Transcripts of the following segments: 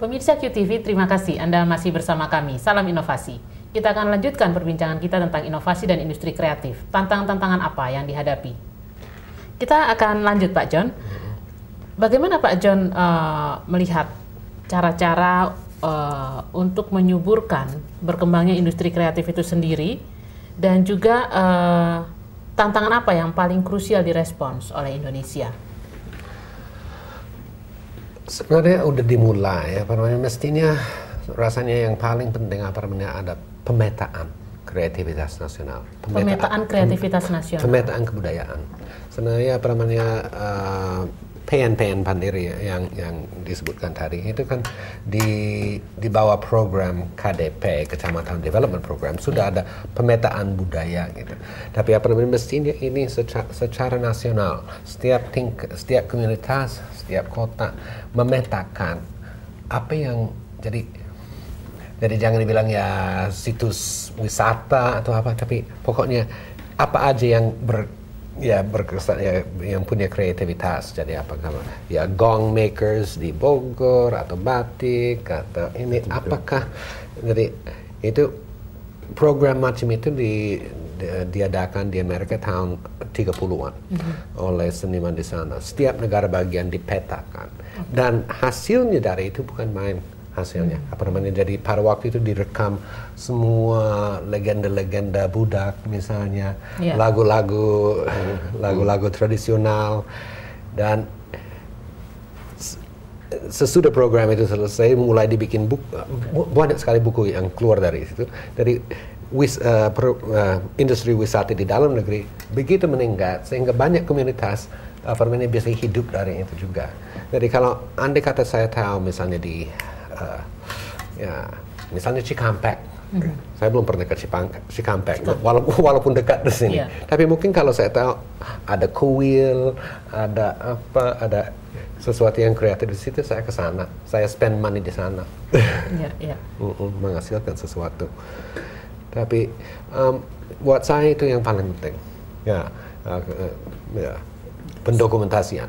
Pemirsa QTV, terima kasih Anda masih bersama kami. Salam inovasi. Kita akan lanjutkan perbincangan kita tentang inovasi dan industri kreatif. Tantangan-tantangan apa yang dihadapi? Kita akan lanjut, Pak John. Bagaimana Pak John melihat cara-cara untuk menyuburkan berkembangnya industri kreatif itu sendiri, dan juga tantangan apa yang paling krusial direspons oleh Indonesia? Sebenarnya udah dimulai, mestinya rasanya yang paling penting ada pemetaan kreativitas nasional. Pemetaan kreativitas nasional. Pemetaan kebudayaan. Sebenarnya PN Pandiri yang disebutkan tadi itu kan di bawah program KDP, Kecamatan Development Program, sudah ada pemetaan budaya gitu. Tapi mestinya ini secara nasional, setiap komunitas, setiap kota memetakan apa yang jadi jangan dibilang ya situs wisata atau apa, tapi pokoknya apa aja yang berkesan yang punya kreativitas. Jadi ya gong makers di Bogor atau batik atau ini apakah, jadi itu program macam itu diadakan di Amerika tahun 30-an oleh seniman di sana. Setiap negara bagian dipetakan dan hasilnya dari itu bukan main hasilnya. Jadi pada waktu itu direkam semua legenda-legenda budak misalnya, lagu-lagu tradisional, dan sesudah program itu selesai mulai dibikin buku, banyak sekali buku yang keluar dari situ, dari industri wisata di dalam negeri begitu meningkat sehingga banyak komunitas bisa hidup dari itu juga. Jadi kalau andai kata saya tahu misalnya misalnya Cikampek, saya belum pernah ke Cikampek, walaupun dekat di sini. Tapi mungkin kalau saya tahu ada kuil, ada sesuatu yang kreatif di situ, saya ke sana, saya spend money di sana, menghasilkan sesuatu. Tapi buat saya itu yang paling penting, pendokumentasian,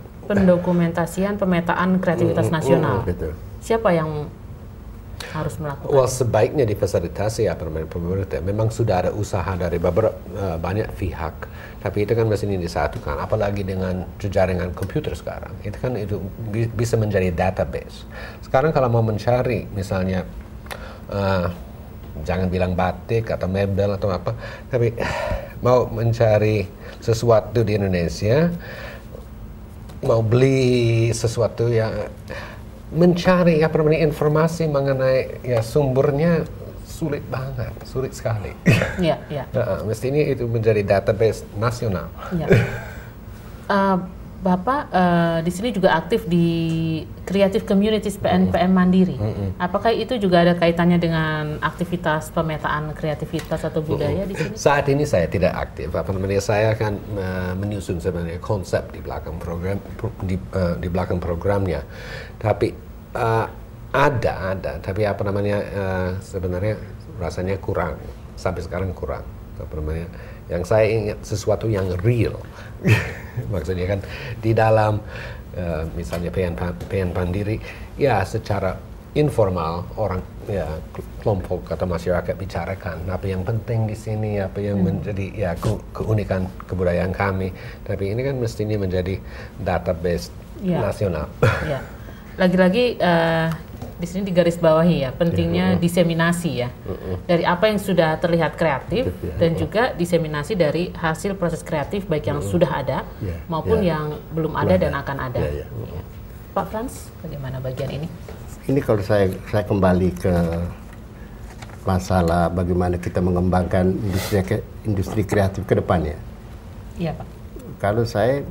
pemetaan kreativitas nasional. Betul. Siapa yang harus melakukan? Sebaiknya difasilitasi pemerintah. Memang sudah ada usaha dari banyak pihak, tapi itu kan mestinya disatukan. Apalagi dengan jaringan komputer sekarang, itu kan itu bisa menjadi database. Sekarang kalau mau mencari, misalnya jangan bilang batik atau mebel atau apa, tapi mau mencari sesuatu di Indonesia, mau beli sesuatu yang mencari informasi mengenai sumbernya sulit sekali. Mestinya itu menjadi database nasional. Bapak di sini juga aktif di Creative Communities PNPM Mandiri. Apakah itu juga ada kaitannya dengan aktivitas pemetaan kreativitas atau budaya di sini? Saat ini saya tidak aktif. Saya akan menyusun sebenarnya konsep di belakang program, di belakang programnya. Tapi ada. Tapi sebenarnya rasanya kurang. Sampai sekarang kurang. Yang saya ingat sesuatu yang real. Maksudnya kan di dalam misalnya PN Pandiri, secara informal orang kelompok atau masyarakat bicarakan apa yang penting di sini, apa yang menjadi keunikan kebudayaan kami. Tapi ini kan mestinya menjadi database nasional. Lagi-lagi di sini digarisbawahi pentingnya diseminasi dari apa yang sudah terlihat kreatif dan juga diseminasi dari hasil proses kreatif baik yang sudah ada maupun yang belum ada dan akan ada. Pak Frans, bagaimana bagian ini? Ini kalau saya kembali ke masalah bagaimana kita mengembangkan industri kreatif ke depannya. Iya, Pak. Kalau saya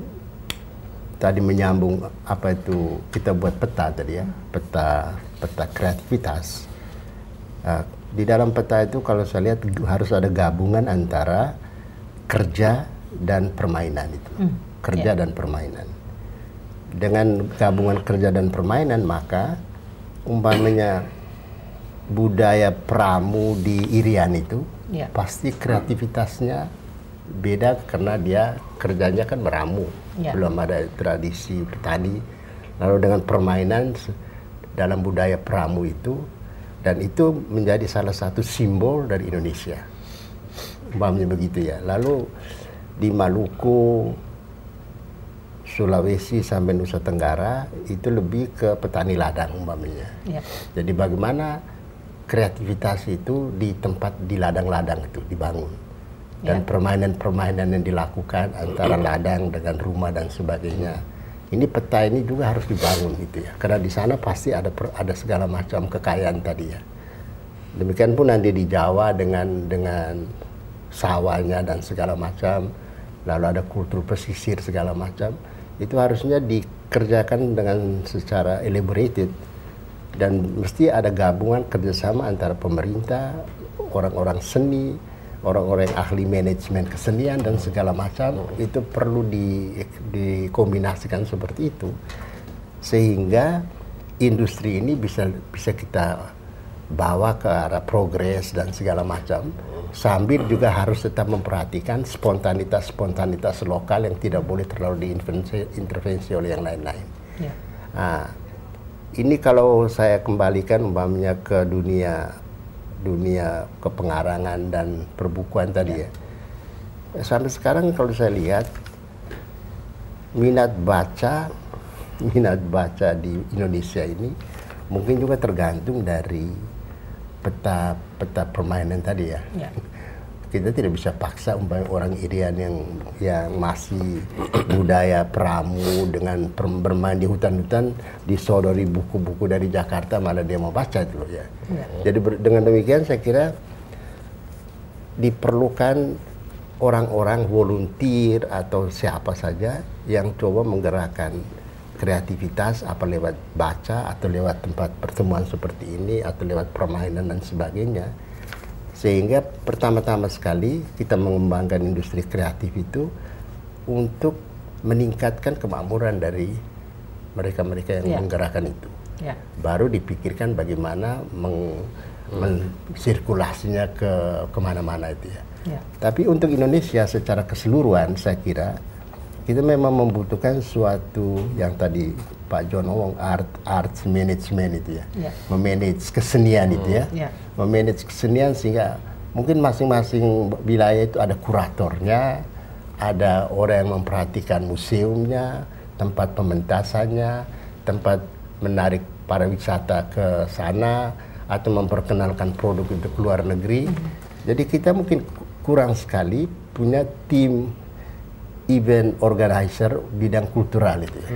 tadi menyambung apa itu kita buat peta tadi peta kreativitas. Di dalam peta itu kalau saya lihat harus ada gabungan antara kerja dan permainan itu. Kerja dan permainan. Dengan gabungan kerja dan permainan, maka umpamanya budaya pramu di Irian itu pasti kreativitasnya beda karena dia kerjanya kan meramu. Belum ada tradisi petani. Lalu dengan permainan dalam budaya pramu itu, dan itu menjadi salah satu simbol dari Indonesia. Umpamanya begitu ya. Lalu di Maluku, Sulawesi sampai Nusa Tenggara itu lebih ke petani ladang umpamanya. Ya. Jadi bagaimana kreativitas itu di tempat di ladang-ladang itu dibangun. Dan permainan-permainan yang dilakukan antara ladang dengan rumah dan sebagainya. Ini peta ini juga harus dibangun gitu ya, karena di sana pasti ada segala macam kekayaan tadi ya. Demikian pun nanti di Jawa dengan sawahnya dan segala macam, lalu ada kultur pesisir segala macam, itu harusnya dikerjakan dengan secara elaborated dan mesti ada gabungan kerjasama antara pemerintah, orang-orang seni, orang-orang ahli manajemen kesenian dan segala macam. Itu perlu dikombinasikan seperti itu sehingga industri ini bisa kita bawa ke arah progres dan segala macam, sambil juga harus tetap memperhatikan spontanitas lokal yang tidak boleh terlalu diintervensi oleh yang lain-lain. Nah, ini kalau saya kembalikan umpamanya ke dunia kepengarangan dan perbukuan tadi ya. Sampai sekarang kalau saya lihat minat baca di Indonesia ini mungkin juga tergantung dari peta permainan tadi ya. Kita tidak bisa paksa umpamanya orang Irian yang masih budaya pramu dengan bermain di hutan-hutan disodori buku-buku dari Jakarta, malah dia mau baca itu loh ya. Jadi dengan demikian saya kira diperlukan orang-orang volunteer atau siapa saja yang coba menggerakkan kreativitas apa lewat baca atau lewat tempat pertemuan seperti ini atau lewat permainan dan sebagainya. Sehingga pertama-tama sekali kita mengembangkan industri kreatif itu untuk meningkatkan kemakmuran dari mereka-mereka yang menggerakkan itu. Baru dipikirkan bagaimana mensirkulasinya kemana-mana itu ya. Tapi untuk Indonesia secara keseluruhan saya kira kita memang membutuhkan suatu yang tadi Pak John ngomong arts management itu ya, memanage kesenian itu ya, memanage kesenian sehingga mungkin masing-masing wilayah itu ada kuratornya, ada orang yang memperhatikan museumnya, tempat pementasannya, tempat menarik para wisata ke sana atau memperkenalkan produk itu ke luar negeri. Jadi kita mungkin kurang sekali punya tim event organizer bidang kultural itu ya.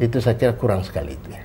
Itu saya kira kurang sekali itu ya.